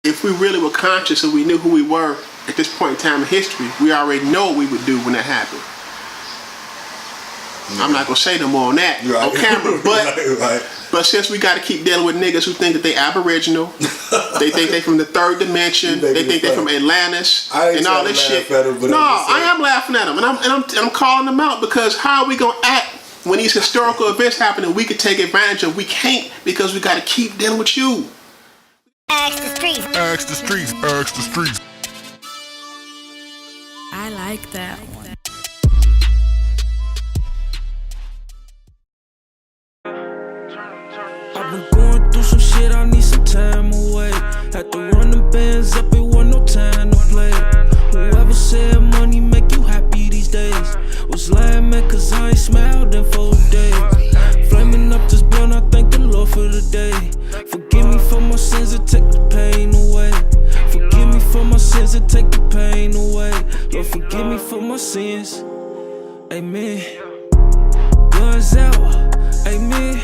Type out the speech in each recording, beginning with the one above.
if we really were conscious and we knew who we were at this point in time in history, we already know what we would do when that happened. I'm not gonna say no more on that on camera, but but since we got to keep dealing with niggas who think that they Aboriginal, they think they from the third dimension, they think they from Atlantis, and all this shit. I am laughing at them, and I'm calling them out, because how are we gonna act when these historical events happen and we could take advantage of? We can't, because we got to keep dealing with you. Ask the streets. Ask the streets. Ask the streets. I like that one. I've been going through some shit, I need some time away. Had to run the bands up, it wasn't no time to play. Whoever said money make you happy these days was lying, man, cause I ain't smiled in 4 days. Flaming up this blunt, I thank the Lord for the day. Forgive me for my sins and take the pain away. Forgive me for my sins and take the pain away. Lord, forgive me for my sins. Amen. Guns out. Amen.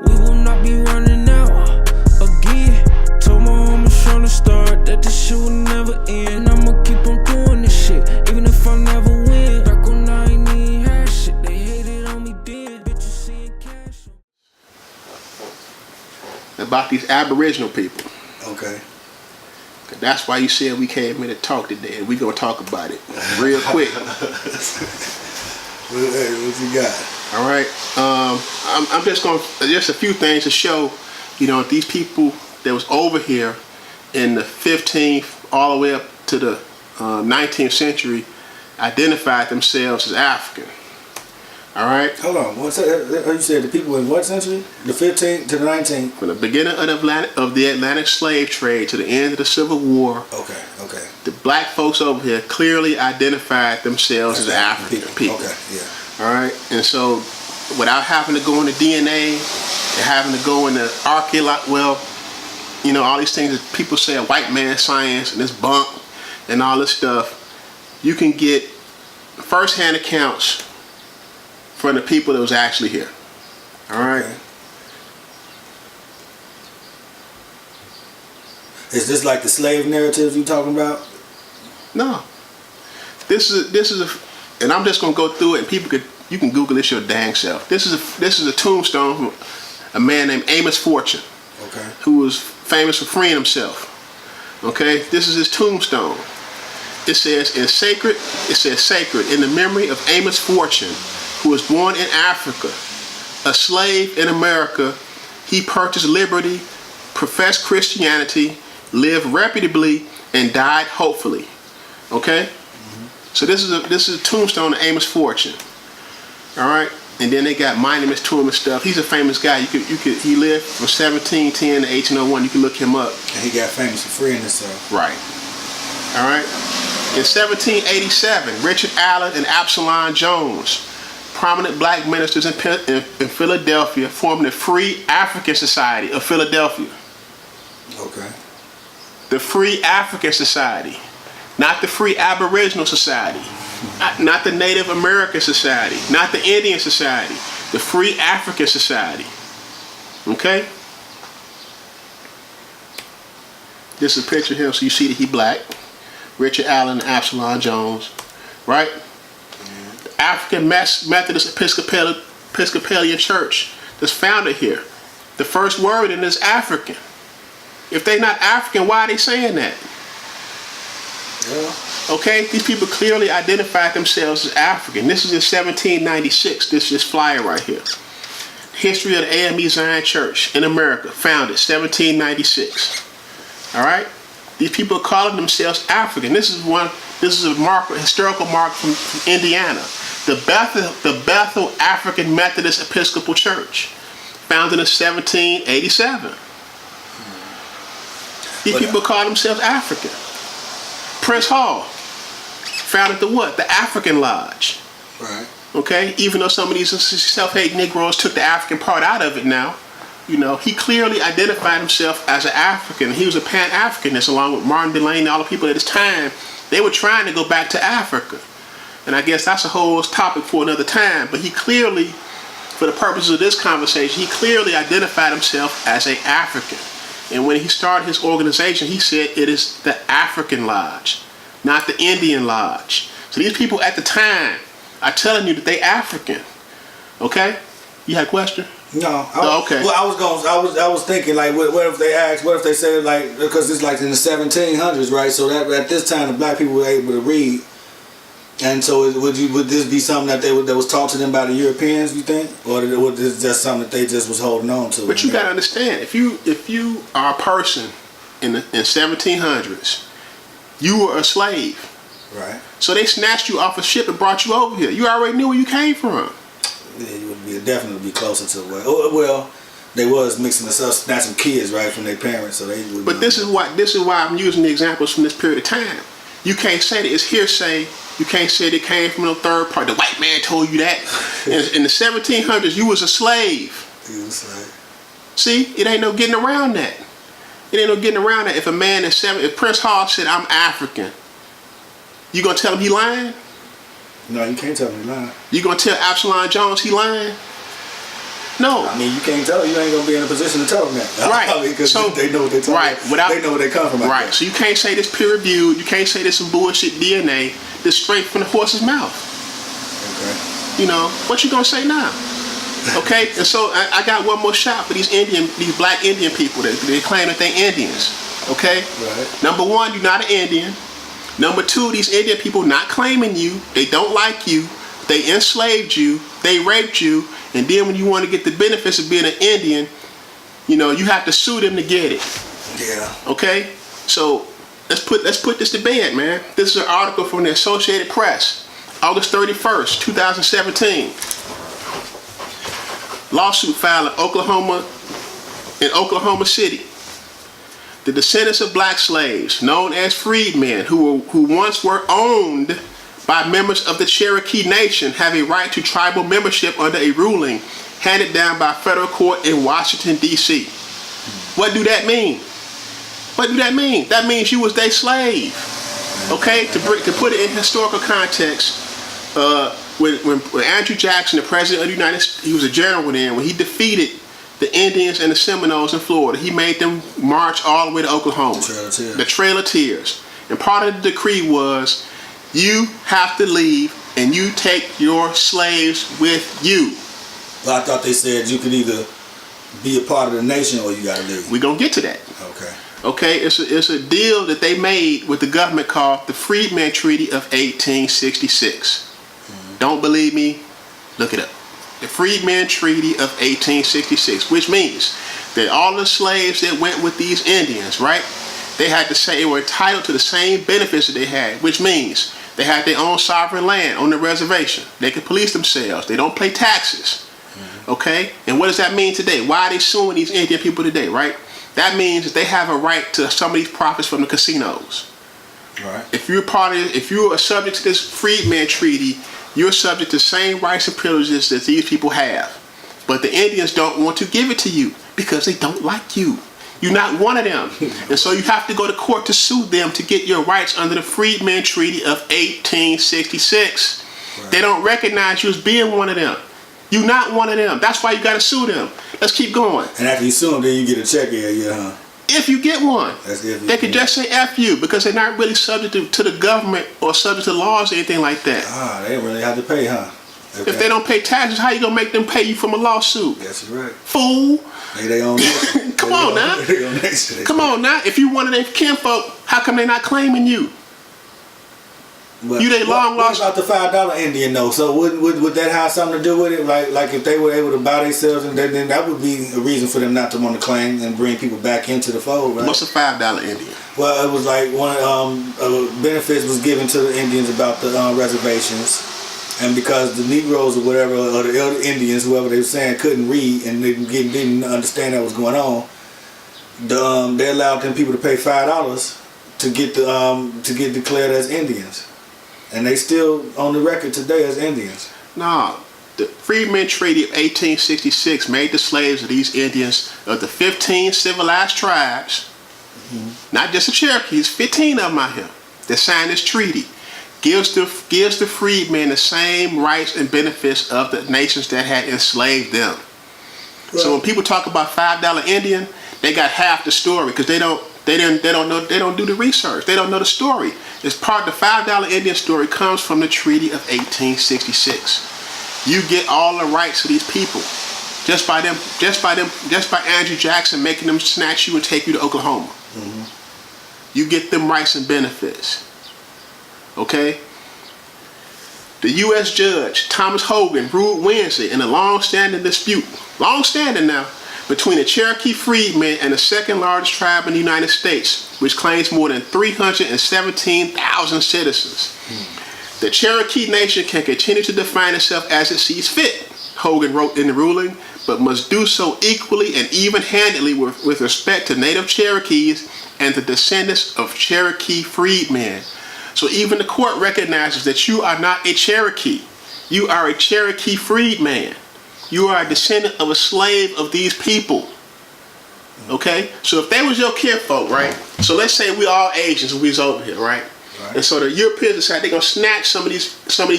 We will not be running out again. Told my homies from the start that this shit will never end. I'ma keep on doing this shit, even if I never win. Back when I ain't even had shit, they hated on me then. Bitches seeing cash. About these Aboriginal people. Okay. That's why you said we came in to talk today, and we gonna talk about it real quick. Hey, what you got? All right. I'm just going to just a few things to show, these people that was over here in the 15th all the way up to the 19th century identified themselves as African. All right. Hold on. You said the people in what century? The 15th to the 19th. From the beginning of the Atlantic slave trade to the end of the Civil War. Okay. The black folks over here clearly identified themselves as African people. Okay. Yeah. All right, and so without having to go into DNA and having to go into archaeology, all these things that people say are white man science and this bunk and all this stuff, you can get first-hand accounts from the people that was actually here. All right. Okay. Is this like the slave narratives you talking about? No. This is a, and I'm just gonna go through it, and you can Google this your dang self. This is a tombstone from a man named Amos Fortune, okay, who was famous for freeing himself. Okay, this is his tombstone. It says sacred in the memory of Amos Fortune, who was born in Africa, a slave in America. He purchased liberty, professed Christianity, lived reputably, and died hopefully. Okay. So this is a tombstone of Amos Fortune. All right, and then they got monuments to him and stuff. He's a famous guy. He lived from 1710 to 1801. You can look him up. And he got famous for freeing himself. Right. All right. In 1787, Richard Allen and Absalom Jones, prominent black ministers in Philadelphia, formed the Free African Society of Philadelphia. Okay. The Free African Society. Not the Free Aboriginal Society, not the Native American Society, not the Indian Society, the Free African Society. Okay? This is a picture of him, so you see that he black. Richard Allen and Absalom Jones, right? The African Methodist Episcopalian Church that's founded here. The first word in it is African. If they're not African, why are they saying that? Yeah. Okay, these people clearly identified themselves as African. This is in 1796. This is flyer right here. History of the AME Zion Church in America, founded 1796. All right, these people are calling themselves African. This is a historical mark from Indiana. The Bethel African Methodist Episcopal Church, founded in 1787. These people call themselves African. Prince Hall founded the African Lodge. Right. Okay, even though some of these self-hate Negroes took the African part out of it now, he clearly identified himself as an African. He was a Pan-Africanist along with Martin Delany and all the people at his time. They were trying to go back to Africa. And I guess that's a whole topic for another time. But he clearly, for the purposes of this conversation, he clearly identified himself as an African. And when he started his organization, he said it is the African Lodge, not the Indian Lodge. So these people at the time are telling you that they African. Okay? You had a question? No. Okay. Well, I was thinking like, what if they asked? What if they said like, because it's like in the 1700s, right? So that at this time the black people were able to read, and so would this be something that that was taught to them by the Europeans? You think, or was this just something that they just was holding on to? But you got to understand, if you are a person in 1700s, you were a slave. Right. So they snatched you off a ship and brought you over here. You already knew where you came from. Yeah, you would definitely be closer to well, they was mixing us up, snatching kids right from their parents, so they would. But this is why I'm using the examples from this period of time. You can't say that it's hearsay. You can't say it came from no third party. The white man told you that. In the 1700s, you was a slave. He was a slave. See, it ain't no getting around that. It ain't no getting around that. If a man is if Prince Hall said I'm African, you gonna tell him he lying? No, you can't tell me he lying. You gonna tell Absalom Jones he lying? No. I mean, you can't tell. You ain't gonna be in a position to tell them that. Right. Because so, they know what they're talking about. They know where they come from. Right. So you can't say this peer reviewed. You can't say this some bullshit DNA. This straight from the horse's mouth. Okay. You know what you gonna say now? Okay. And so I got one more shot for these black Indian people that they claim that they Indians. Okay. Right. Number one, you're not an Indian. Number two, these Indian people not claiming you. They don't like you. They enslaved you. They raped you. And then when you want to get the benefits of being an Indian, you know, you have to sue them to get it. Yeah. Okay? So let's put this to bed, man. This is an article from the Associated Press, August 31st, 2017. Lawsuit filed in Oklahoma City. The descendants of black slaves, known as freedmen, who once were owned by members of the Cherokee Nation, have a right to tribal membership under a ruling handed down by a federal court in Washington, D.C. What do that mean? What do that mean? That means you was their slave. Okay? To put it in historical context, when Andrew Jackson, the president of the United States, he was a general then, when he defeated the Indians and the Seminoles in Florida, he made them march all the way to Oklahoma. The Trail of Tears. And part of the decree was, you have to leave and you take your slaves with you. Well, I thought they said you could either be a part of the nation or you gotta leave. We're gonna get to that. Okay. Okay, it's a deal that they made with the government called the Freedmen Treaty of 1866. Mm-hmm. Don't believe me? Look it up. The Freedmen Treaty of 1866, which means that all the slaves that went with these Indians, right, they had to say they were entitled to the same benefits that they had, which means they had their own sovereign land on the reservation. They could police themselves. They don't pay taxes. Mm-hmm. Okay? And what does that mean today? Why are they suing these Indian people today, right? That means that they have a right to some of these profits from the casinos. Right. If you're a subject to this Freedmen Treaty, you're subject to the same rights and privileges that these people have. But the Indians don't want to give it to you because they don't like you. You're not one of them. And so you have to go to court to sue them to get your rights under the Freedmen Treaty of 1866. Right. They don't recognize you as being one of them. You're not one of them. That's why you got to sue them. Let's keep going. And after you sue them, then you get a check every year, huh? If you get one. They could just say F you because they're not really subject to the government or subject to laws or anything like that. Ah, they really have to pay, huh? Okay. If they don't pay taxes, how you going to make them pay you from a lawsuit? That's right. Fool. They own nation. Come on now. Come on now. If you one of their kinfolk, how come they not claiming you? But you they long lost. What about the $5 Indian though? So would that have something to do with it? Like if they were able to buy themselves, and then that would be a reason for them not to want to claim and bring people back into the fold, right? What's a $5 Indian? Well, it was like one benefits was given to the Indians about the reservations, and because the Negroes or whatever, or the elder Indians, whoever they were saying, couldn't read and they didn't understand what was going on, they allowed them people to pay $5 to get declared as Indians. And they still on the record today as Indians. No, the Freedmen Treaty of 1866 made the slaves of these Indians of the 15 civilized tribes, not just the Cherokees, 15 of them out here that signed this treaty, gives the freedmen the same rights and benefits of the nations that had enslaved them. Right. So when people talk about $5 Indian, they got half the story because they don't do the research. They don't know the story. It's part the $5 Indian story comes from the Treaty of 1866. You get all the rights of these people just by Andrew Jackson making them snatch you and take you to Oklahoma. Mm-hmm. You get them rights and benefits. Okay? The U.S. Judge Thomas Hogan ruled Wednesday in a long-standing dispute, long-standing now, between the Cherokee freedmen and the second largest tribe in the United States, which claims more than 317,000 citizens. The Cherokee Nation can continue to define itself as it sees fit, Hogan wrote in the ruling, but must do so equally and even-handedly with respect to Native Cherokees and the descendants of Cherokee freedmen. So even the court recognizes that you are not a Cherokee. You are a Cherokee freedman. You are a descendant of a slave of these people. Okay? So if they was your kinfolk, right? So let's say we all Asians and we was over here, right? And so the Europeans decide they're gonna snatch some of these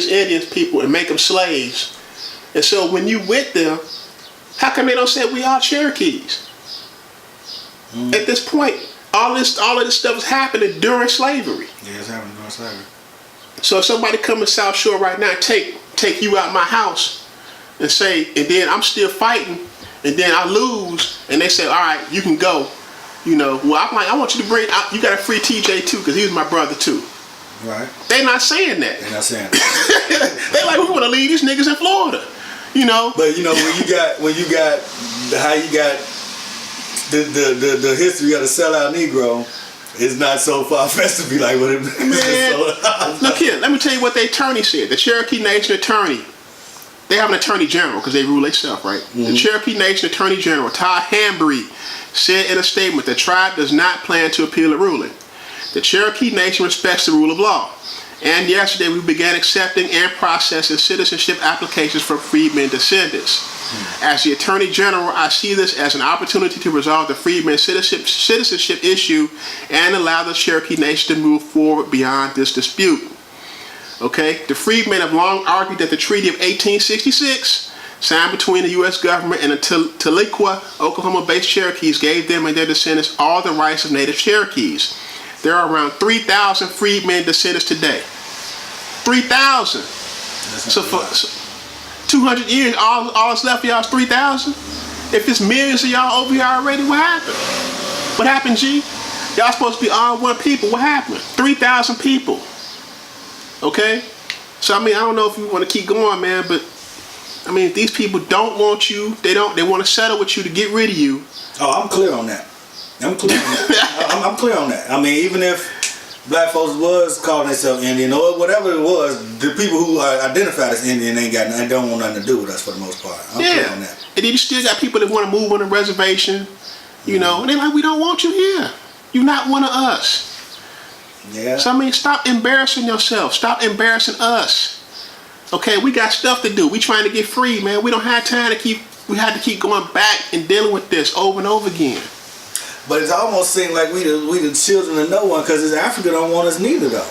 Indian people and make them slaves. And so when you with them, how come they don't say we all Cherokees? At this point, all of this stuff is happening during slavery. Yeah, it's happening during slavery. So if somebody come to South Shore right now, take you out my house and say, and then I'm still fighting, and then I lose, and they say, all right, you can go. You know, well, I'm like, I want you to you got to free TJ too, because he was my brother too. Right. They not saying that. They're not saying that. They like, we want to leave these niggas in Florida. You know. But you know, when you got how you got the history of the sellout Negro, it's not so far-fetched to be like what it Man, look here, let me tell you what the attorney said. The Cherokee Nation attorney, they have an attorney general because they rule themselves, right? Mm-hmm. The Cherokee Nation attorney general, Todd Hambry, said in a statement the tribe does not plan to appeal the ruling. The Cherokee Nation respects the rule of law. And yesterday we began accepting and processing citizenship applications for freedmen descendants. As the Attorney General, I see this as an opportunity to resolve the freedmen citizenship issue and allow the Cherokee Nation to move forward beyond this dispute. Okay, the freedmen have long argued that the Treaty of 1866, signed between the U.S. government and the Tahlequah, Oklahoma-based Cherokees, gave them and their descendants all the rights of Native Cherokees. There are around 3,000 freedmen descendants today. 3,000. So for 200 years, all that's left for y'all is 3,000? If it's millions of y'all over here already, what happened? What happened, G? Y'all supposed to be all one people. What happened? 3,000 people. Okay? So, I mean, I don't know if you want to keep going, man, but, I mean, these people don't want you. They want to settle with you to get rid of you. Oh, I'm clear on that. I'm clear on that. I'm clear on that. I mean, even if black folks was calling themselves Indian or whatever it was, the people who are identified as Indian don't want nothing to do with us for the most part. I'm clear on that. And then you still got people that want to move on the reservation, you know, and they're like, we don't want you here. You're not one of us. Yeah. So I mean, stop embarrassing yourself. Stop embarrassing us. Okay, we got stuff to do. We trying to get free, man. We don't have time to we had to keep going back and dealing with this over and over again. But it almost seems like we the children of no one, because Africa don't want us neither though.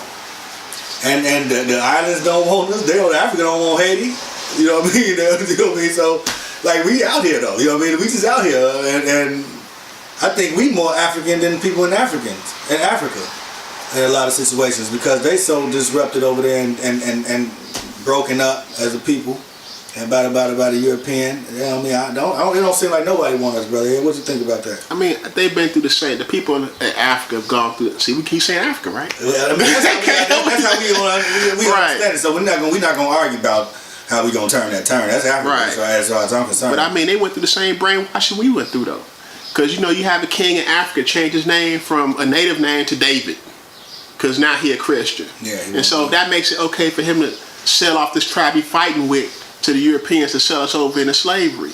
And the islands don't want us. Africa don't want Haiti. You know what I mean? You know what I mean? So like we out here though. You know what I mean? We just out here, and I think we more African than people in Africa in a lot of situations, because they so disrupted over there and broken up as a people. And about a European, you know what I mean? It don't seem like nobody wants us, brother. What you think about that? I mean, they've been through the same. The people in Africa have gone through. See, we keep saying Africa, right? Yeah, I mean, that's how we understand it. So we're not gonna argue about how we gonna turn that turn. That's Africa, right? As far as I'm concerned. But I mean, they went through the same brainwashing we went through, though. Because you know, you have a king in Africa change his name from a native name to David, because now he a Christian. Yeah. And so that makes it okay for him to sell off this tribe he fighting with to the Europeans to sell us over into slavery.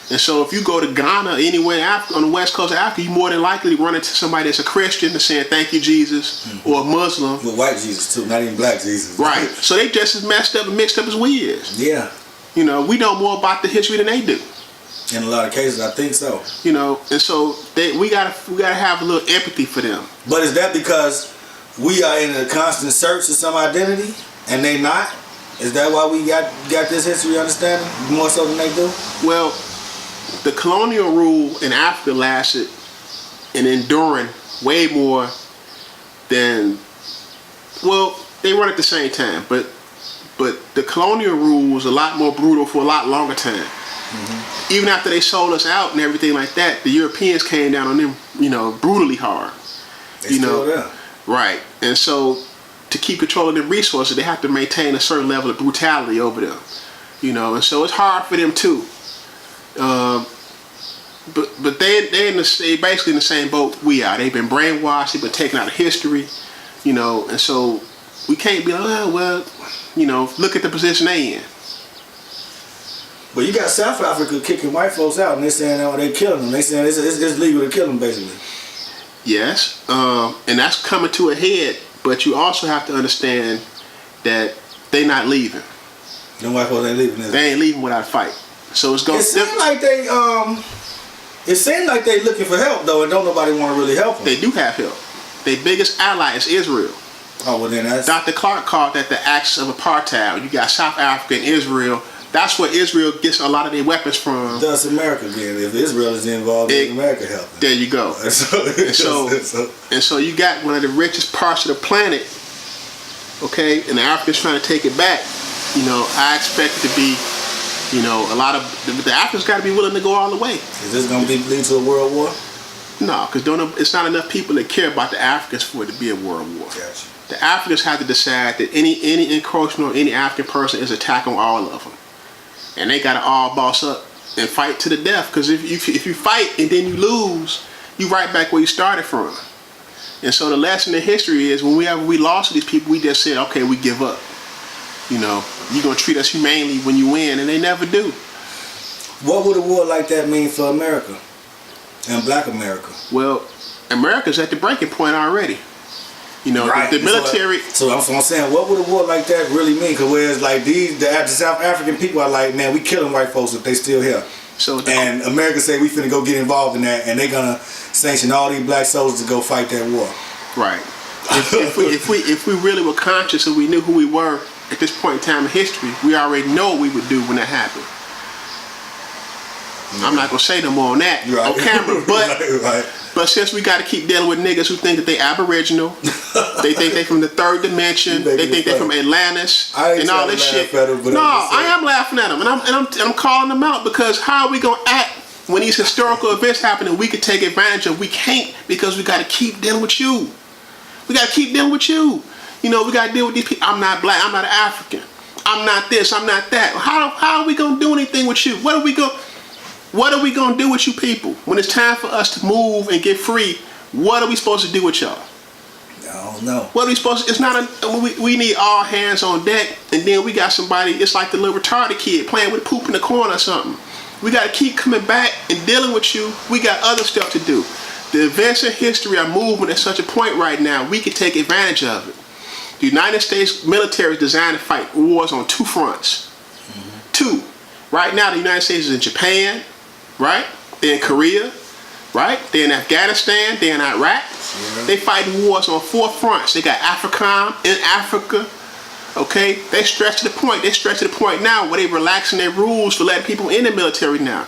And so if you go to Ghana, anywhere in Africa, on the west coast of Africa, you more than likely run into somebody that's a Christian that's saying thank you Jesus, or a Muslim. Well, white Jesus too, not even black Jesus. Right. So they just as messed up and mixed up as we is. Yeah. You know, we know more about the history than they do. In a lot of cases, I think so. You know, and so we gotta have a little empathy for them. But is that because we are in a constant search of some identity and they not? Is that why we got this history understanding more so than they do? Well, the colonial rule in Africa lasted and enduring way more than, well, they run at the same time, but the colonial rule was a lot more brutal for a lot longer time. Even after they sold us out and everything like that, the Europeans came down on them, brutally hard. They still there. Right. And so to keep control of their resources, they have to maintain a certain level of brutality over them. And so it's hard for them too. But they basically in the same boat we are. They've been brainwashed. They've been taken out of history. And so we can't be like, oh, well, look at the position they in. But you got South Africa kicking white folks out, and they're saying, oh, they killing them. They saying it's legal to kill them, basically. Yes, and that's coming to a head. But you also have to understand that they not leaving. Them white folks ain't leaving. They ain't leaving without a fight. So it's going. It seems like they looking for help though, and don't nobody want to really help them. They do have help. Their biggest ally is Israel. Oh well, then that's. Dr. Clark called that the axis of apartheid. You got South Africa and Israel. That's where Israel gets a lot of their weapons from. That's America again. If Israel is involved, then America helping. There you go. And so you got one of the richest parts of the planet, okay, and the Africans trying to take it back. I expect it to be, a lot of the Africans got to be willing to go all the way. Is this going to lead to a world war? No, because it's not enough people that care about the Africans for it to be a world war. Gotcha. The Africans have to decide that any encroachment on any African person is attacking all of them. And they got to all boss up and fight to the death. Because if you fight and then you lose, you right back where you started from. And so the lesson in history is whenever we lost to these people, we just said, okay, we give up. You're going to treat us humanely when you win, and they never do. What would a war like that mean for America and Black America? Well, America's at the breaking point already. Right. The military. So I'm saying, what would a war like that really mean? Because whereas like the South African people are like, man, we killing white folks if they still here. And America say we finna go get involved in that, and they gonna sanction all these black soldiers to go fight that war. Right. If we really were conscious and we knew who we were at this point in time in history, we already know what we would do when that happened. I'm not gonna say no more on that on camera, but but since we got to keep dealing with niggas who think that they Aboriginal, they think they from the third dimension, they think they from Atlantis, and all this shit. I am laughing at them, and I'm calling them out, because how are we gonna act when these historical events happen and we can take advantage of? We can't, because we got to keep dealing with you. We got to keep dealing with you. We got to deal with these people. I'm not black. I'm not an African. I'm not this. I'm not that. How are we gonna do anything with you? What are we gonna do with you people? When it's time for us to move and get free, what are we supposed to do with y'all? I don't know. What are we supposed to, we need all hands on deck, and then we got somebody, it's like the little retarded kid playing with poop in the corner or something. We got to keep coming back and dealing with you. We got other stuff to do. The events in history are moving at such a point right now, we can take advantage of it. The United States military is designed to fight wars on two fronts. Two. Right now, the United States is in Japan, right? They're in Korea, right? They're in Afghanistan, they're in Iraq. Yeah. They fighting wars on four fronts. They got AFRICOM in Africa, okay? They stretch to the point. They stretch to the point now where they relaxing their rules for letting people in the military now.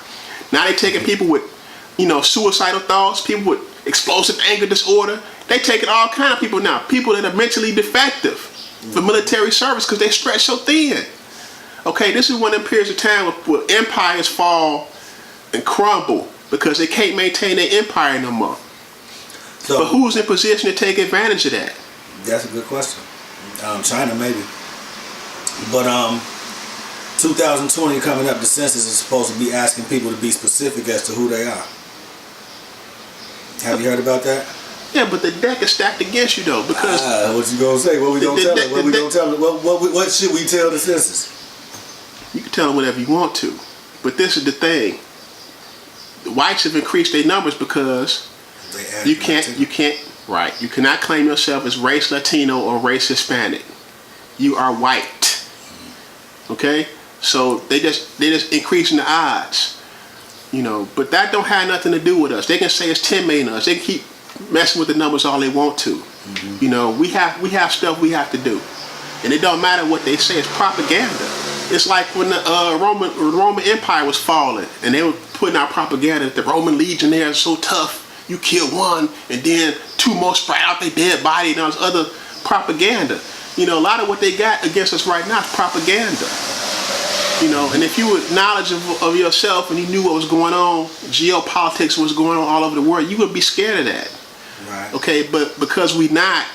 Now they taking people with, suicidal thoughts, people with explosive anger disorder. They taking all kind of people now. People that are mentally defective for military service because they stretch so thin. Okay, this is one of them periods of time where empires fall and crumble because they can't maintain their empire no more. So, but who's in position to take advantage of that? That's a good question. China maybe. But 2020 coming up, the census is supposed to be asking people to be specific as to who they are. Have you heard about that? Yeah, but the deck is stacked against you though, because what you gonna say? What we gonna tell them? What we gonna tell them? What should we tell the census? You can tell them whatever you want to, but this is the thing. The whites have increased their numbers because you cannot claim yourself as race Latino or race Hispanic. You are white. Okay? So they just increasing the odds. But that don't have nothing to do with us. They can say it's 10 million of us. They can keep messing with the numbers all they want to. Mm-hmm. We have stuff we have to do. And it don't matter what they say, it's propaganda. It's like when the Roman Empire was falling and they were putting out propaganda that the Roman legionnaires are so tough, you kill one and then two more sprout out their dead body and all this other propaganda. You know, a lot of what they got against us right now is propaganda. You know, and if you were knowledgeable of yourself and you knew what was going on, geopolitics was going on all over the world, you would be scared of that. Right. Okay, but because we not,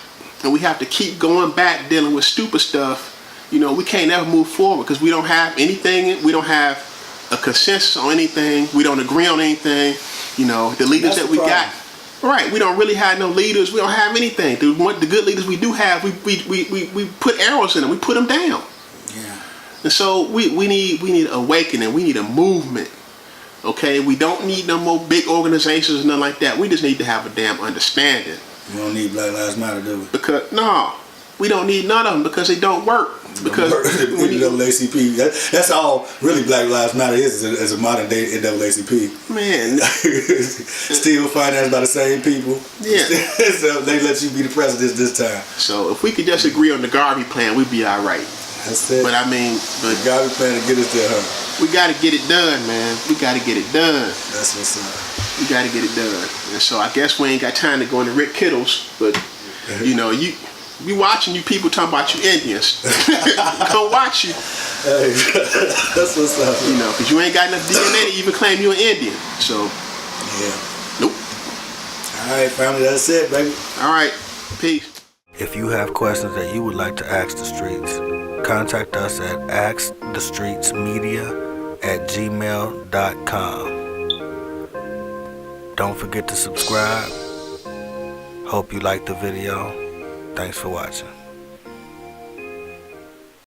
and we have to keep going back dealing with stupid stuff, you know, we can't ever move forward because we don't have anything, we don't have a consensus on anything, we don't agree on anything. You know, the leaders that we got, right, we don't really have no leaders, we don't have anything. The good leaders we do have, we put arrows in them, we put them down. Yeah. And so we need awakening, we need a movement. Okay, we don't need no more big organizations and nothing like that. We just need to have a damn understanding. We don't need Black Lives Matter, do we? Because no, we don't need none of them because they don't work. Because NAACP, that's all really Black Lives Matter is a modern day NAACP. Man, still financed by the same people. Yeah. So they let you be the president this time. So if we could just agree on the Garvey plan, we'd be all right. That's it. But I mean, the Garvey plan to get us there, huh? We got to get it done, man. We got to get it done. That's what's up. We got to get it done. And so I guess we ain't got time to go into Rick Kittles, but you know, you be watching you people talking about you Indians. Go watch you. Hey, that's what's up. You know, because you ain't got enough DNA to even claim you an Indian. So, yeah. Nope. All right, family, that's it, baby. All right. Peace. If you have questions that you would like to ask the streets, contact us at askthestreetsmedia@gmail.com. Don't forget to subscribe. Hope you liked the video. Thanks for watching.